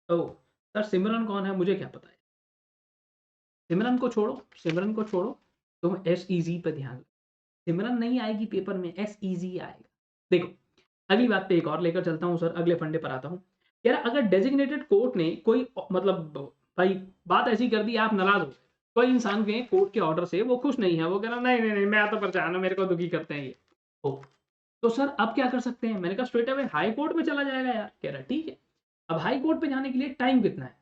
ओह! सर सिमरन कौन है मुझे क्या पता है? सिमरन को छोड़ो, तुम एसईज़ी पे ध्यान दो। सिमरन नहीं आएगी पेपर में, एसईज़ी आएगा। देखो अगली बात पे एक और लेकर चलता हूँ सर, अगले फंडे पर आता हूँ। यार अगर डेज़िग्नेटेड कोर्ट ने कोई मतलब भाई बात ऐसी कर दी आप नाराज़ हो गए। कोई इंसान के कोर्ट के ऑर्डर से वो खुश नहीं है, वो कह रहा नहीं, नहीं, नहीं मैं तो परेशान हूँ, मेरे को दुखी करते हैं ये। ओह! तो सर अब क्या कर सकते हैं? मैंने कहा स्ट्रेट अवे हाई कोर्ट में चला जाएगा यार। कह रहा ठीक है। अब हाई कोर्ट पे जाने के लिए टाइम कितना है?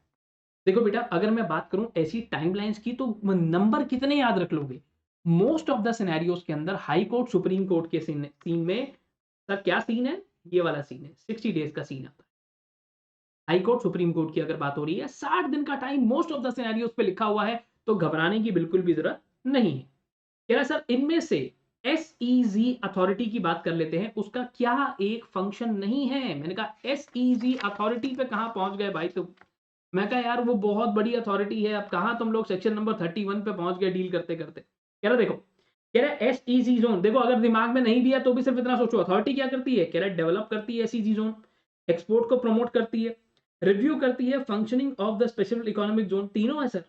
देखो बेटा अगर मैं बात करूँ ऐसी टाइमलाइन्स की तो नंबर कितने याद रख लोगे? मोस्ट ऑफ द सिनेरियोज़ के अंदर हाई कोर्ट, सुप्रीम कोर्ट के सीन में सर क्या सीन है? ये वाला सीन है, 60 डेज़ का सीन आता है। हाई कोर्ट, सुप्रीम कोर्ट की अगर बात हो रही है, 60 दिन का time most of the scenarios पे लिखा हुआ है, तो घबराने की बिल्कुल भी ज़रूरत नहीं है। कह रहा है सर इनमें से एसईज़ी अथॉरिटी की बात कर लेते हैं, उसका क्या एक फंक्शन नहीं है? मैंने कहा एसईज़ी अथॉरिटी पे कहाँ पहुँच गए भाई तुम? मैं कहा यार वो बहुत बड़ी अथॉरिटी है, अब कहाँ तुम लोग सेक्शन नंबर 31 पे पहुँच गए डील करते-करते। कह रहा देखो, कह रहा है एसईज़ी ज़ोन देखो अगर दिमाग में नहीं भी है तो भी सिर्फ इतना सोचो अथॉरिटी क्या करती है? कह रहा है डेवलप करती है एसईज़ी ज़ोन, एक्सपोर्ट को प्रमोट करती है, रिव्यू करती है functioning of the special economic zone तीनों है sir.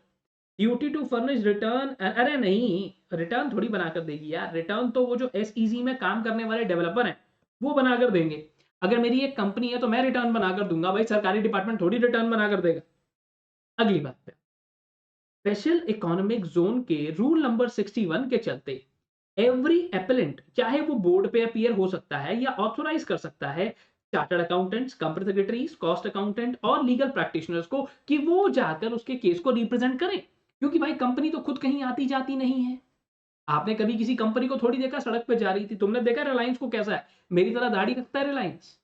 Duty to furnish return अरे नहीं, रिटर्न थोड़ी बनाकर देगी यार, रिटर्न तो वो जो एसईज़ी में काम करने वाले डेवलपर हैं, वो बनाकर देंगे। अगर मेरी एक कंपनी है तो मैं रिटर्न बनाकर दूँगा, भाई सरकारी डिपार्टमेंट थोड़ी रिटर्न बनाकर देगा। अगली बात पे स्पेशल इकोनॉमिक जोन के रूल नंबर 61 के चलते एवरी एपेलेंट चाहे वो बोर्ड पे अपीयर हो सकता है या ऑथोराइज कर सकता है chartered accountants, company secretaries, cost accountant और लीगल प्रैक्टिशनर्स को कि वो जाकर उसके केस को रिप्रेजेंट करें, क्योंकि भाई कंपनी तो खुद कहीं आती जाती नहीं है। आपने कभी किसी कंपनी को थोड़ी देखा सड़क पे जा रही थी? तुमने देखा रिलायंस को कैसा है? मेरी तरह दाढ़ी रखता है रिलायंस?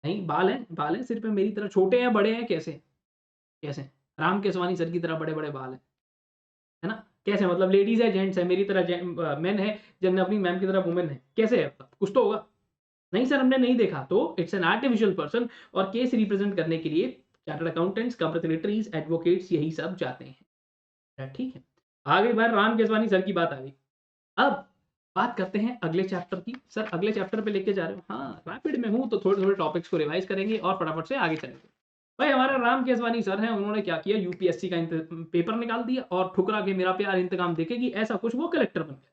नहीं, बाल हैं सिर पे मेरी तरह, छोटे हैं बड़े हैं कैसे? कैसे? राम केसवानी सर की तरह बड़े बड़े बाल हैं, है ना? कैसे मतलब लेडीज़ है, जेंट्स है, मेरी तरह मेन है, जब अपनी मैम की तरह वुमेन है, कैसे है? कुछ तो होगा। नहीं सर हमने नहीं देखा, तो इट्स एन आर्टिफिशियल पर्सन और केस रिप्रेजेंट करने के लिए chartered accountants, company secretaries, advocates यही सब जाते हैं। ठीक है? आ गई बार राम केसवानी सर की बात आ गई। अब बात करते हैं अगले चैप्टर की। सर अगले चैप्टर पे लेके जा रहे हो? हाँ, रैपिड में हूँ तो थोड़े-थोड़े टॉपिक्स को रिवाइज़ करेंगे और फटाफट से आगे चलेंगे। भाई हमारा राम केसवानी सर हैं, उन्होंने क्या किया यूपीएससी का पेपर निकाल दिया और ठुकरा के मेरा प्यार इंतकाम देखेगी ऐसा कुछ वो कलेक्टर बन गए।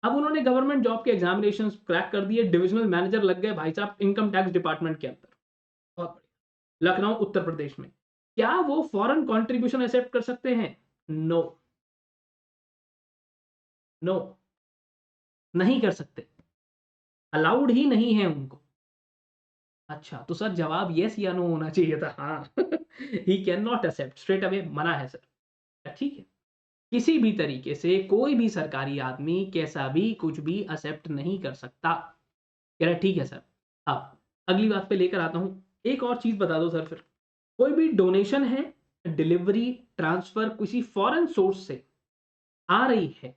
अब उन्होंने गवर्नमेंट जॉब के एग्जामिनेशंस क्रैक कर दिए, डिविजनल मैनेजर लग गए भाई साहब इनकम टैक्स डिपार्टमेंट के अंदर। बहुत बढ़िया। लखनऊ उत्तर प्रदेश में। क्या वो फॉरेन कंट्रीब्यूशन एक्सेप्ट कर सकते हैं? नो, नो, नहीं कर सकते। अलाउड ही नहीं है उनको। अच्छा, तो सर जवाब येस या नो होना चाहिए था। हाँ, he can not accept, straight away मना है सर। ठीक है? किसी भी तरीके से कोई भी सरकारी आदमी कैसा भी कुछ भी एक्सेप्ट नहीं कर सकता। कह रहा है ठीक है सर। अब अगली बात पे लेकर आता हूँ। एक और चीज़ बता दो सर फिर। कोई भी डोनेशन है, डिलीवरी, ट्रांसफर किसी फॉरेन सोर्स से आ रही है,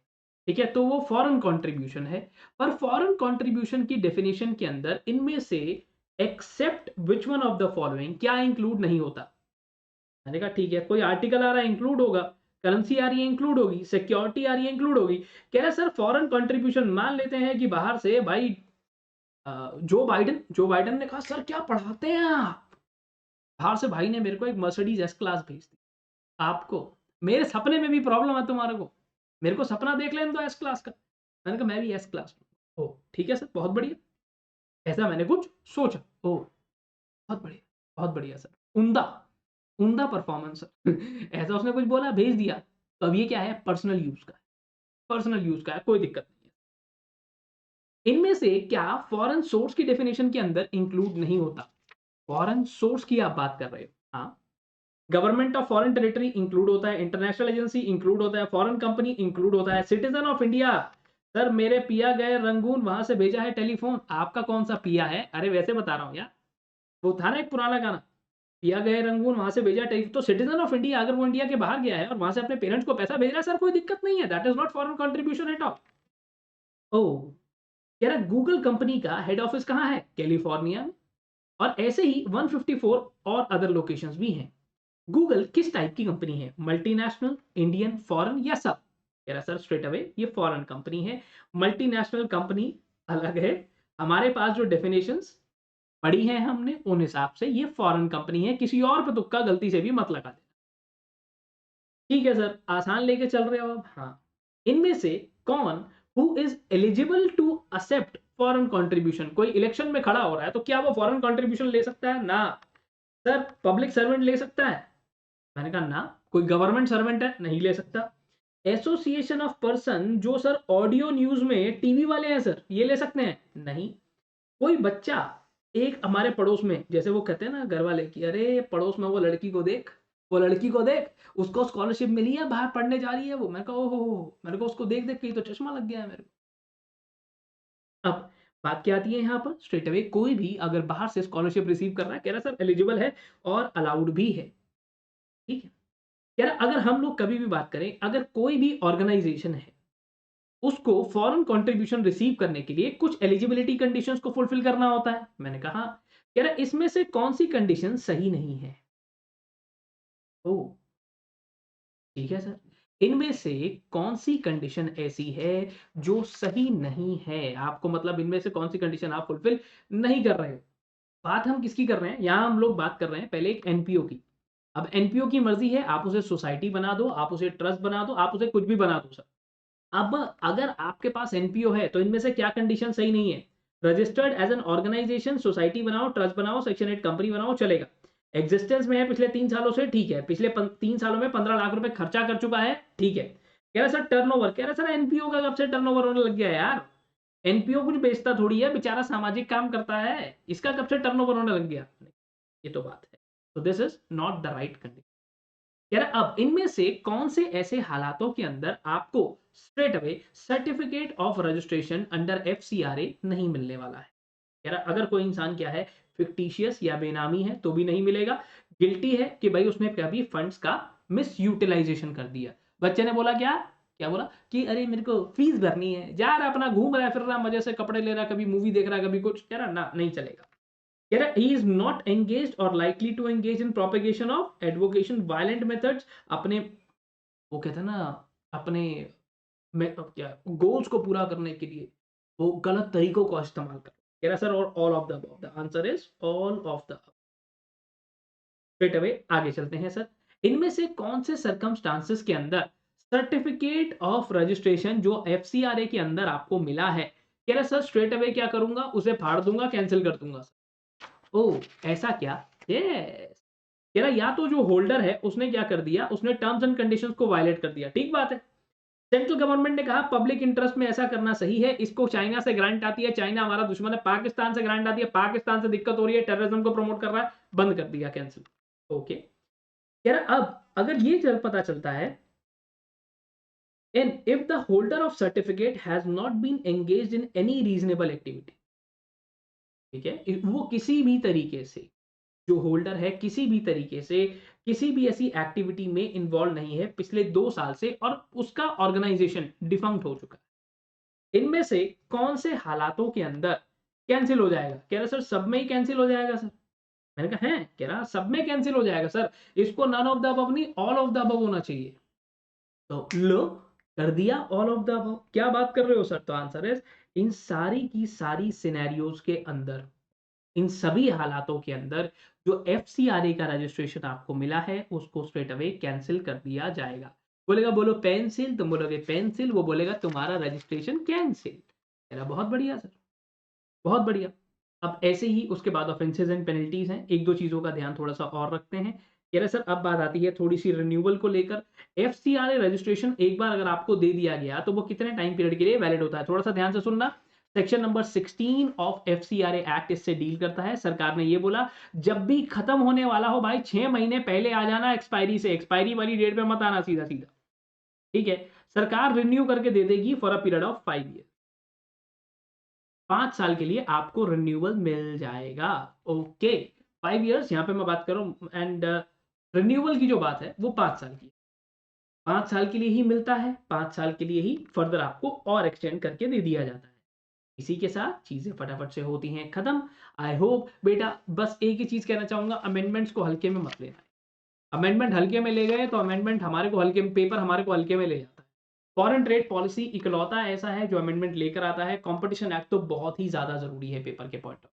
ठीक है? तो वो फॉरेन कंट्रीब्यूशन है। पर फॉरेन कंट्रीब्यूशन की डेफिनिशन के अंदर इनमें से except which one of the following क्या इंक्लूड नहीं होता? मैंने कहा ठीक है, कोई आर्टिकल आ रहा है इंक्लूड होगा, करेंसी आ रही है इंक्लूड होगी, सिक्योरिटी आ रही है इंक्लूड होगी। कह रहा है सर फॉरेन कंट्रीब्यूशन मान लेते हैं कि बाहर से भाई जो बाइडेन ने कहा सर क्या पढ़ाते हैं आप? बाहर से भाई ने मेरे को एक मर्सिडीज एस क्लास भेज दी। आपको मेरे सपने में भी प्रॉब्लम है तुम्हारे को? मेरे को सपना देख लेने दो एस क्लास का। मैंने कहा मैं भी एस क्लास में। ओह! ठीक है सर, बहुत बढ़िया। ऐसा मैंने कुछ सोचा। ओह! बहुत बढ़िया, बहुत बढ़िया सर। उम्दा, उम्दा परफॉर्मेंस सर। ऐसा उसने कुछ बोला, भेज दिया। तो अब ये क्या है? पर्सनल यूज़ का है, पर्सनल यूज़ का है, कोई दिक्कत नहीं है। इनमें से क्या फॉरेन सोर्स की डेफिनिशन के अंदर इंक्लूड नहीं होता? फॉरेन सोर्स की आप बात कर रहे हो। हाँ, government of foreign territory include होता है, इंटरनेशनल एजेंसी इंक्लूड होता है, फॉरेन कंपनी इंक्लूड होता है, सिटीजन ऑफ इंडिया। सर मेरे पिया गए रंगून वहां से भेजा है टेलीफोन, आपका कौन सा पिया है? अरे वैसे बता रहा हूँ यार, वो था ना एक पुराना गाना, पिया गए रंगून, वहां से भेजा टेलीफोन, तो सिटीजन ऑफ इंडिया अगर वो इंडिया के बाहर गया है और वहां से अपने पेरेंट्स को पैसा भेज रहा है सर, कोई दिक्कत नहीं है, that is not foreign contribution at all. Oh, कह रहा गूगल कंपनी का हेड ऑफिस कहाँ है? कैलिफोर्निया में। और ऐसे ही 154 और अदर लोकेशंस भी हैं। गूगल किस टाइप की कंपनी है? मल्टीनेशनल, इंडियन, फॉरेन या सब? कह रहा सर स्ट्रेट अवे ये फॉरेन कंपनी है। मल्टीनेशनल कंपनी अलग है, हमारे पास जो डेफिनेशंस पढ़ी है हमने उन हिसाब से ये फॉरेन कंपनी है, किसी और पे तुक्का गलती से भी मत लगा देना। ठीक है सर, आसान लेके चल रहे हो अब। हाँ, इनमें से कौन who is eligible to accept foreign contribution, कोई इलेक्शन में खड़ा हो रहा है तो क्या वो फॉरेन कंट्रीब्यूशन ले सकता है? ना। सर पब्लिक सर्वेंट ले सकता है? मैंने कहा ना। कोई गवर्नमेंट सर्वेंट है? नहीं ले सकता। एसोसिएशन ऑफ पर्सन जो सर ऑडियो न्यूज में टीवी वाले हैं सर, ये ले सकते हैं? नहीं। कोई बच्चा एक हमारे पड़ोस में, जैसे वो कहते हैं ना घर वाले कि अरे पड़ोस में वो लड़की को देख, वो लड़की को देख, उसको स्कॉलरशिप मिली है, बाहर पढ़ने जा रही है वो। मैं कहा ओहो, मेरे को उसको देख देख के ही तो चश्मा लग गया है मेरे को। अब बात क्या आती है यहाँ पर? स्ट्रेट अवे कोई भी अगर बाहर से स्कॉलरशिप रिसीव कर रहा है, कह रहा सर एलिजिबल है और अलाउड भी है। ठीक है, कह रहा अगर हम लोग कभी भी बात करें, अगर कोई भी ऑर्गेनाइजेशन है उसको फॉरेन कंट्रीब्यूशन रिसीव करने के लिए कुछ एलिजिबिलिटी कंडीशंस को फुलफिल करना होता है। मैंने कहा, कह रहा इसमें से कौन सी कंडीशन सही नहीं है? ओ, ठीक है सर, इनमें से कौन सी कंडीशन ऐसी है जो सही नहीं है? आपको मतलब इनमें से कौन सी कंडीशन आप फुलफिल नहीं कर रहे हो? बात हम किसकी कर रहे हैं यहां? हम लोग बात कर रहे हैं पहले एक एनपीओ की। अब एनपीओ की मर्जी है, आप उसे सोसाइटी बना दो, आप उसे ट्रस्ट बना दो, आप उसे कुछ भी बना दो सर। अब अगर आपके पास एनपीओ है तो इनमें से क्या कंडीशन सही नहीं है? Registered as an organisation, society बनाओ, ट्रस्ट बनाओ, सेक्शन 8 कंपनी बनाओ, चलेगा। एग्जिस्टेंस में है पिछले 3 सालों से, ठीक है, पिछले 3 सालों में 15 लाख रुपए खर्चा कर चुका है, ठीक है। कह रहा सर टर्नओवर, कह रहा सर एनपीओ का कब से टर्नओवर होने लग गया यार? एनपीओ कुछ बेचता थोड़ी है, बेचारा सामाजिक काम करता है, इसका कब से टर्नओवर होने लग गया? ये तो बात है। तो this is not the right condition. कह रहा अब इनमें से कौन से ऐसे हालातों के अंदर आपको straight away certificate of registration under FCRA नहीं मिलने वाला है? कह रहा अगर कोई इंसान क्या है, फिक्टिशियस या बेनामी है तो भी नहीं मिलेगा। गिल्टी है कि भाई उसने कभी फंड्स का मिस यूटिलाइजेशन कर दिया। बच्चे ने बोला क्या, क्या बोला कि अरे मेरे को फीस भरनी है, जा रहा अपना घूम रहा है, फिर रहा मजे से, कपड़े ले रहा, कभी मूवी देख रहा, कभी कुछ। कह रहा ना, नहीं चलेगा। कह रहा he is not engaged or likely to engage in propagation of advocation violent methods, अपने वो कहते हैं ना, अपने में क्या गोल्स को पूरा करने के लिए वो गलत तरीकों का इस्तेमाल कर। कह रहा सर और all of the above, the answer is all of the. Straight away आगे चलते हैं सर। इनमें से कौन से सर्कमस्टांसेस के अंदर सर्टिफिकेट ऑफ रजिस्ट्रेशन जो एफसीआरए के अंदर आपको मिला है, कह रहा सर स्ट्रेट अवे क्या करूंगा, उसे फाड़ दूंगा, कैंसिल कर दूंगा सर। ओह, ऐसा क्या? यस, कह रहा या तो जो होल्डर है उसने क्या कर दिया, उसने टर्म्स एंड कंडीशंस को वायलेट कर दिया, ठीक बात है। सेंट्रल गवर्नमेंट ने कहा पब्लिक इंटरेस्ट में ऐसा करना सही है, इसको चाइना से ग्रांट आती है, चाइना हमारा दुश्मन है, पाकिस्तान से ग्रांट आती है, पाकिस्तान से दिक्कत हो रही है, टेररिज्म को प्रमोट कर रहा है, बंद कर दिया, कैंसिल। ओके, कह रहा अब अगर ये पता चलता है, and if the holder of certificate has not been engaged in any reasonable activity, ठीक है, वो किसी भी तरीके से, जो होल्डर है किसी भी तरीके से किसी भी ऐसी एक्टिविटी में इन्वॉल्व नहीं है पिछले 2 साल से, और उसका ऑर्गेनाइजेशन डिफंक्ट हो चुका है, इनमें से कौन से हालातों के अंदर कैंसिल हो जाएगा? कह रहा सर सब में ही कैंसिल हो जाएगा सर। मैंने कहा है, कह रहा सब में कैंसिल हो जाएगा सर, इसको नन ऑफ द अबव नहीं, ऑल ऑफ द अबव होना चाहिए। तो लो, कर दिया ऑल ऑफ द अबव। क्या बात कर रहे हो सर? तो आंसर है इन सारी की सारी सिनेरियोज के अंदर, इन सभी हालातों के अंदर जो एफसीआरए का रजिस्ट्रेशन आपको मिला है उसको स्ट्रेट अवे कैंसिल कर दिया जाएगा। बोलेगा बोलो पेंसिल, तुम बोलोगे पेंसिल, वो बोलेगा तुम्हारा रजिस्ट्रेशन कैंसिल। मेरा बहुत बढ़िया सर, बहुत बढ़िया। अब ऐसे ही उसके बाद ऑफेंसेस एंड पेनल्टीज हैं, एक दो चीजों का ध्यान थोड़ा सा और रखते हैं। कह रहे सर अब बात आती है थोड़ी सी रिन्यूअल को लेकर। एफसीआरए रजिस्ट्रेशन एक बार अगर आपको दे दिया गया तो वो कितने टाइम पीरियड के लिए वैलिड होता है? थोड़ा सा ध्यान से सुनना। Section number 16 of FCRA act इससे डील करता है। सरकार ने ये बोला जब भी खत्म होने वाला हो भाई 6 महीने पहले आ जाना एक्सपायरी से, एक्सपायरी वाली डेट पे मत आना सीधा सीधा, ठीक है। सरकार रिन्यू करके दे देगी for a period of 5 year, 5 साल के लिए आपको रिन्यूअल मिल जाएगा। ओके, 5 इयर्स यहाँ पे मैं बात कर रहा हूँ, एंड रिन्यूअल की जो बात है वो 5 साल की है। 5 साल के लिए ही मिलता है, 5 साल के लिए ही फर्दर आपको और एक्सटेंड करके दे दिया जाता है। इसी के साथ चीज़ें फटाफट से होती हैं खत्म। आई होप बेटा, बस एक ही चीज़ कहना चाहूँगा, अमेंडमेंट्स को हल्के में मत लेना। अमेंडमेंट हल्के में ले गए तो अमेंडमेंट हमारे को हल्के में, पेपर हमारे को हल्के में ले जाता है। फॉरेन ट्रेड पॉलिसी इकलौता ऐसा है जो अमेंडमेंट लेकर आता है। कंपटीशन एक्ट तो बहुत ही ज़्यादा ज़रूरी है पेपर के पॉइंट ऑफ।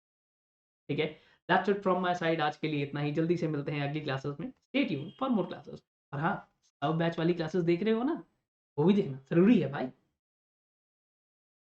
ठीक है, that's it from my side, आज के लिए इतना ही। जल्दी से मिलते हैं अगली क्लासेस में। Stay tuned for more classes. और हाँ, सब बैच वाली क्लासेस देख रहे हो ना, वो भी देखना ज़रूरी है भाई।